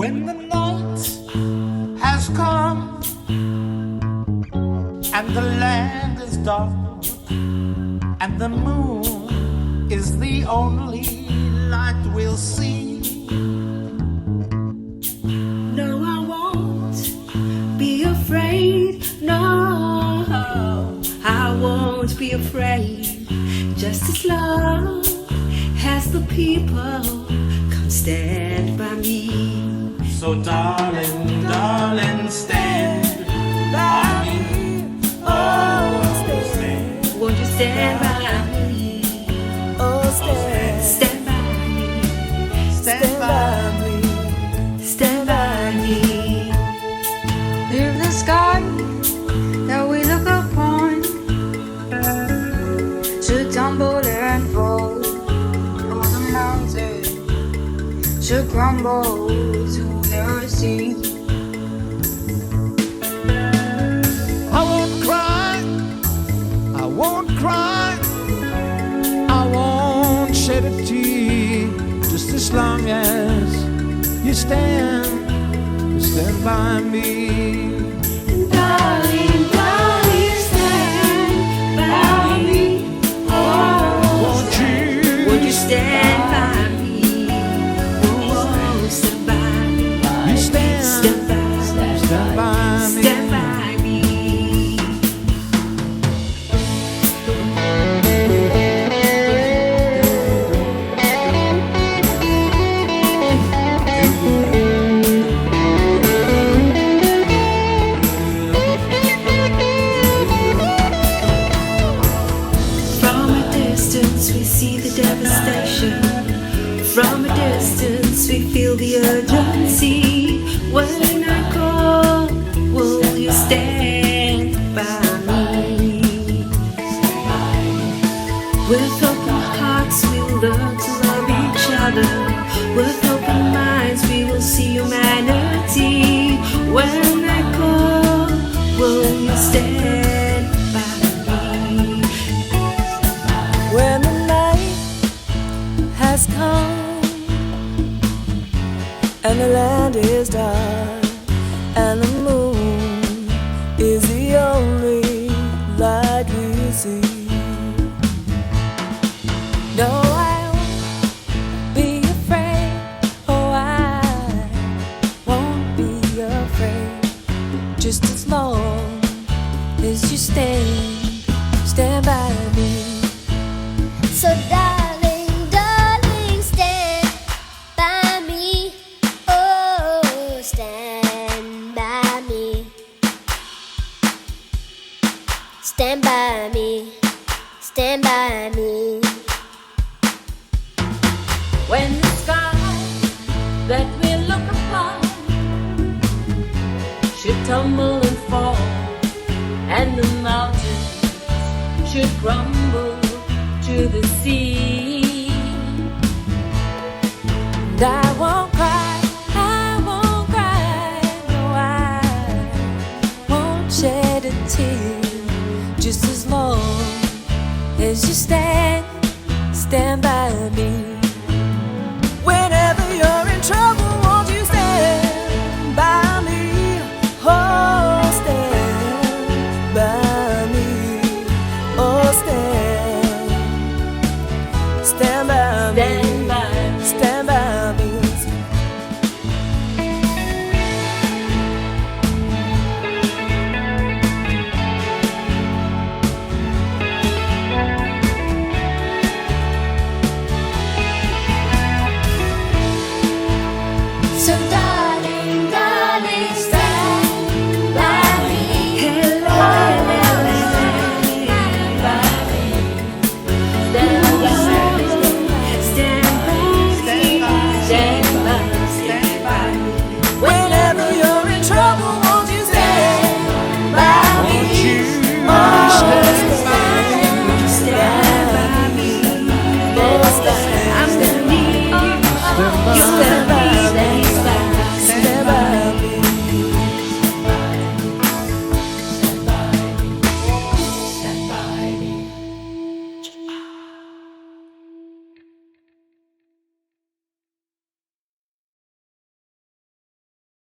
When the night has come and the land is dark and the moon is the only light we'll see. No, I won't be afraid. No, I won't be afraid. Just as long as the people come stand by me. So darling, darling, stand by me. Oh, stand. Won't you stand by me? Oh, stand. Stand by me. Stand by me. Stand by me. If the sky that we look upon should tumble and fall, or the mountain should crumble to the sea, I won't cry, I won't cry, I won't shed a tear, just as long as you stand by me. Darling, darling, stand by me. Oh, Won't you stand by me? Oh, stand by me. You stand by me. Stand by me. From a distance we see the devastation. From a distance we feel the urgency. When I call, will you stand by me? With open hearts we will learn to love each other. With open minds we will see humanity. When I call, will you stand by me? When the night has come and the land is dark and the moon is the only light we see. No, I won't be afraid. Oh, I won't be afraid. Just as long as you stand by me. So darling, darling, stand by me. Oh, stand by me. Stand by me. Stand by me. When the sky that we look upon should tumble and fall, and the mountains should crumble to the sea, And I won't cry, no, I won't shed a tear. Just as long as you stand by me. Whenever you're in trouble, won't you stand by me? Oh, stand by me. Oh, stand by me. Stand by me. So darling,